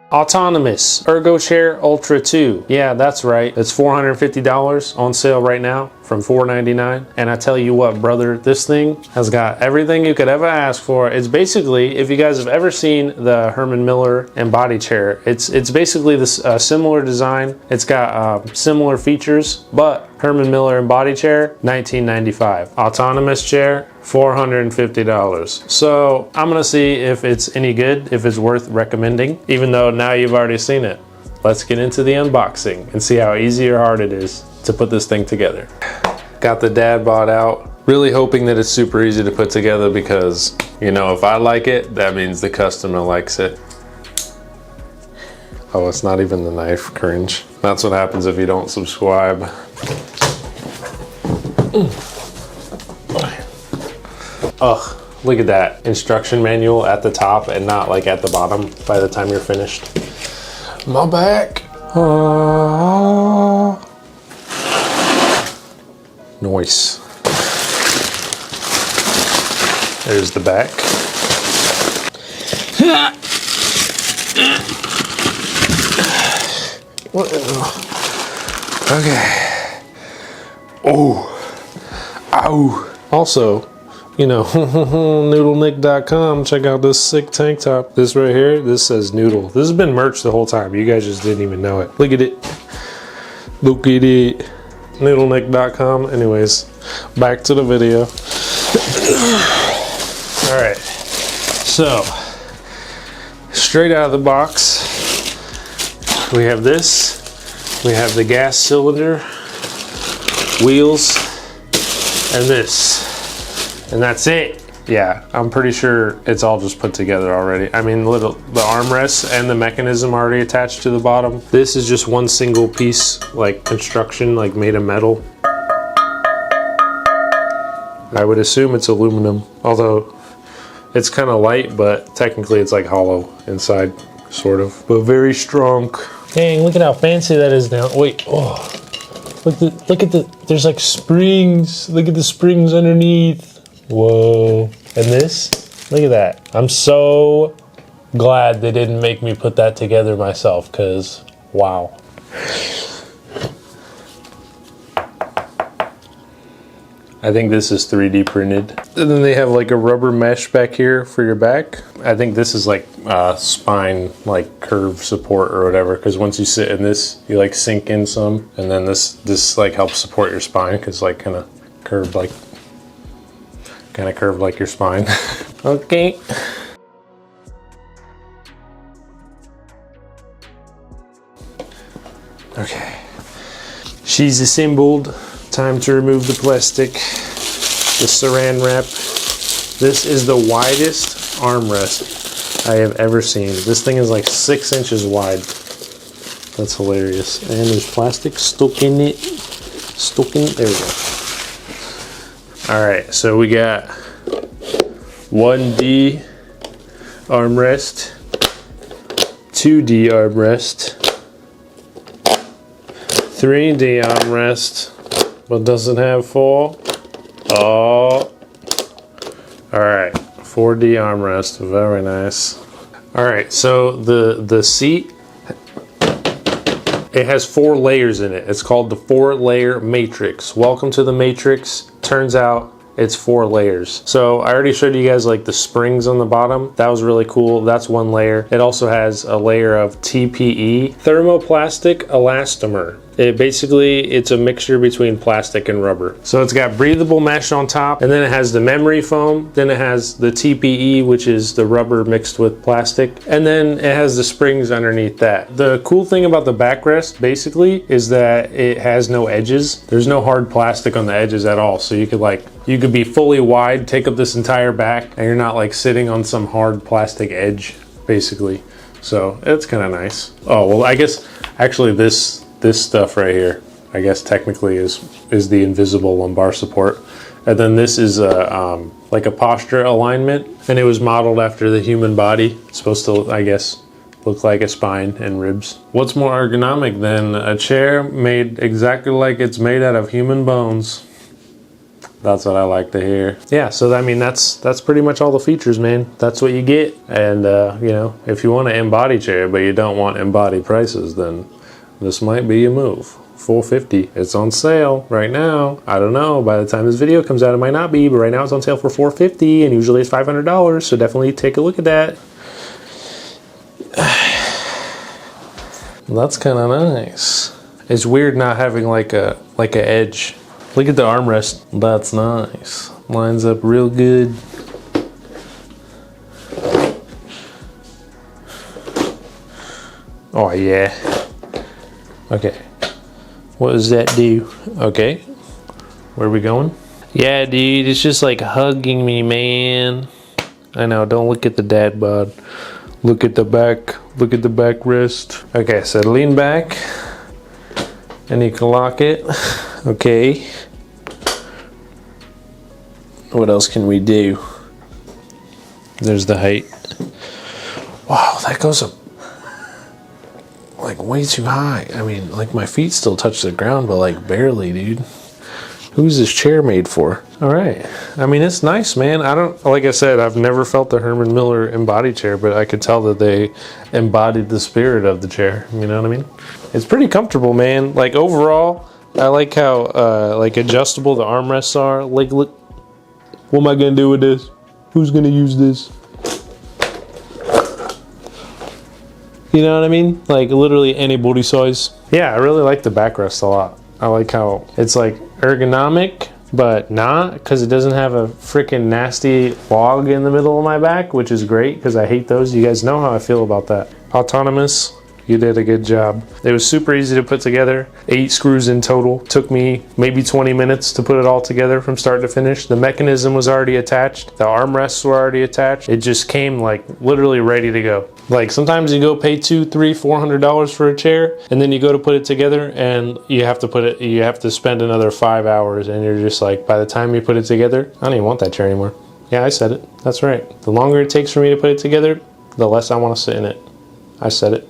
Autonomous ErgoChair Ultra 2. Yeah, that's right. It's $450 on sale right now from $499. And I tell you what, brother, this thing has got everything you could ever ask for. It's basically, if you guys have ever seen the Herman Miller Embody chair, it's basically this similar design. It's got similar features, but Herman Miller Embody chair, $1995. Autonomous chair, $450. So I'm gonna see if it's any good, if it's worth recommending, even though now you've already seen it. Let's get into the unboxing and see how easy or hard it is to put this thing together. Got the dad bod out, really hoping that it's super easy to put together because, you know, if I like it, that means the customer likes it. Oh, it's not even the knife, cringe. That's what happens if you don't subscribe. Ugh, look at that. Instruction manual at the top and not like at the bottom by the time you're finished. My back. Nice. There's the back. What? Okay. Oh. Ow. Also, you know, noodlenick.com, check out this sick tank top. This right here, this says Noodle. This has been merch the whole time. You guys just didn't even know it. Look at it. Look at it. Noodlenick.com. Anyways, back to the video. All right. So, straight out of the box, we have this. We have the gas cylinder, wheels, and this. And that's it. Yeah, I'm pretty sure it's all just put together already. I mean, the armrests and the mechanism already attached to the bottom. This is just one single piece, like construction, like made of metal. I would assume it's aluminum, although it's kind of light, but technically it's like hollow inside, sort of, but very strong. Dang, look at how fancy that is now. Wait, oh, look at the, there's like springs. Look at the springs underneath. Whoa. And this, look at that. I'm so glad they didn't make me put that together myself, because wow. I think this is 3D printed. And then they have like a rubber mesh back here for your back. I think this is like spine, like curve support or whatever, because once you sit in this, you like sink in some, and then this like helps support your spine, because like kind of curved like your spine. Okay. Okay. She's assembled. Time to remove the plastic, the saran wrap. This is the widest armrest I have ever seen. This thing is like 6 inches wide. That's hilarious. And there's plastic stuck in it. There we go. All right, so we got 1D armrest, 2D armrest, 3D armrest, but doesn't have 4. Oh. All right, 4D armrest, very nice. All right, so the seat, it has 4 layers in it. It's called the 4-layer matrix. Welcome to the matrix. Turns out it's 4 layers. So I already showed you guys like the springs on the bottom. That was really cool. That's 1 layer. It also has a layer of TPE, thermoplastic elastomer. It's a mixture between plastic and rubber. So it's got breathable mesh on top, and then it has the memory foam, then it has the TPE, which is the rubber mixed with plastic, and then it has the springs underneath that. The cool thing about the backrest basically is that it has no edges. There's no hard plastic on the edges at all. So you could be fully wide, take up this entire back, and you're not like sitting on some hard plastic edge, basically. So it's kind of nice. Oh, well, I guess actually this stuff right here, I guess technically is the invisible lumbar support. And then this is like a posture alignment, and it was modeled after the human body. It's supposed to, I guess, look like a spine and ribs. What's more ergonomic than a chair made exactly like it's made out of human bones? That's what I like to hear. Yeah, so I mean, that's pretty much all the features, man. That's what you get. And, you know, if you want an Embody chair, but you don't want Embody prices, then this might be a move. $450. It's on sale right now. I don't know. By the time this video comes out, it might not be, but right now it's on sale for $450, and usually it's $500. So definitely take a look at that. That's kind of nice. It's weird not having like a edge. Look at the armrest. That's nice. Lines up real good. Oh yeah. Okay. What does that do? Okay. Where are we going? Yeah, dude, it's just like hugging me, man. I know, don't look at the dad bod. Look at the back. Look at the backrest. Okay, so lean back. And you can lock it. Okay. What else can we do? There's the height. Wow, that goes up like way too high. I mean, like my feet still touch the ground, but like barely, dude. Who's this chair made for? All right. I mean, it's nice, man. Like I said, I've never felt the Herman Miller Embody chair, but I could tell that they embodied the spirit of the chair. You know what I mean? It's pretty comfortable, man. Like overall, I like how like adjustable the armrests are. Like, look, what am I gonna do with this? Who's gonna use this? You know what I mean? Like literally any body size. Yeah, I really like the backrest a lot. I like how it's like ergonomic, but not, because it doesn't have a freaking nasty log in the middle of my back, which is great because I hate those. You guys know how I feel about that. Autonomous. You did a good job. It was super easy to put together. 8 screws in total. Took me maybe 20 minutes to put it all together from start to finish. The mechanism was already attached. The armrests were already attached. It just came like literally ready to go. Like sometimes you go pay $200, $300, $400 for a chair, and then you go to put it together and you have to spend another 5 hours, and you're just like, by the time you put it together, I don't even want that chair anymore. Yeah, I said it. That's right. The longer it takes for me to put it together, the less I want to sit in it. I said it.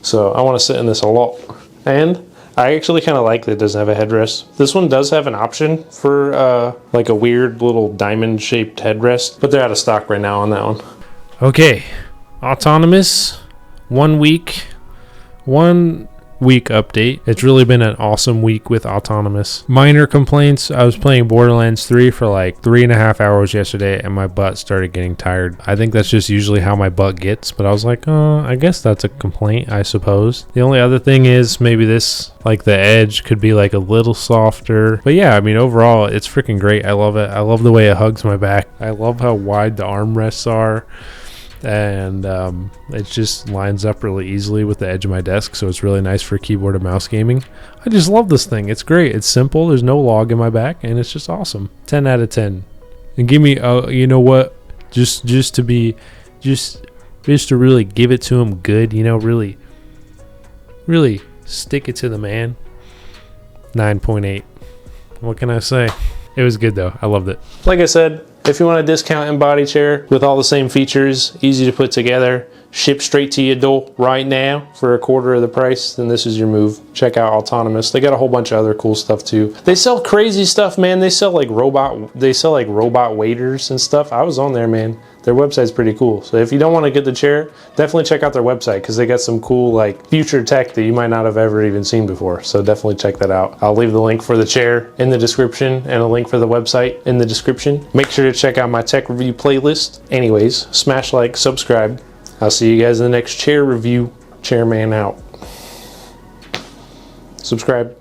So I want to sit in this a lot. And I actually kind of like that it doesn't have a headrest. This one does have an option for like a weird little diamond shaped headrest, but they're out of stock right now on that one. Okay, autonomous, 1 week update. It's really been an awesome week with autonomous. Minor complaints. I was playing Borderlands 3 for like 3.5 hours yesterday, and my butt started getting tired. I think that's just usually how my butt gets, but I was like, oh, I guess that's a complaint, I suppose. The only other thing is maybe this, like the edge could be like a little softer. But yeah, I mean, overall, it's freaking great. I love it. I love the way it hugs my back. I love how wide the armrests are. And it just lines up really easily with the edge of my desk, so it's really nice for keyboard and mouse gaming. I just love this thing. It's great. It's simple. There's no log in my back, and it's just awesome. 10 out of 10. And give me, you know what? Just to really give it to him good. You know, really stick it to the man. 9.8. What can I say? It was good though. I loved it. Like I said, if you want a discount Embody chair with all the same features, easy to put together, ship straight to your door right now for $1/4 of the price, then this is your move. Check out Autonomous. They got a whole bunch of other cool stuff too. They sell crazy stuff, man. They sell like robot waiters and stuff. I was on there, man. Their website's pretty cool. So if you don't want to get the chair, definitely check out their website, because they got some cool like future tech that you might not have ever even seen before. So definitely check that out. I'll leave the link for the chair in the description and a link for the website in the description. Make sure to check out my tech review playlist. Anyways, smash like, subscribe. I'll see you guys in the next chair review. Chairman out. Subscribe.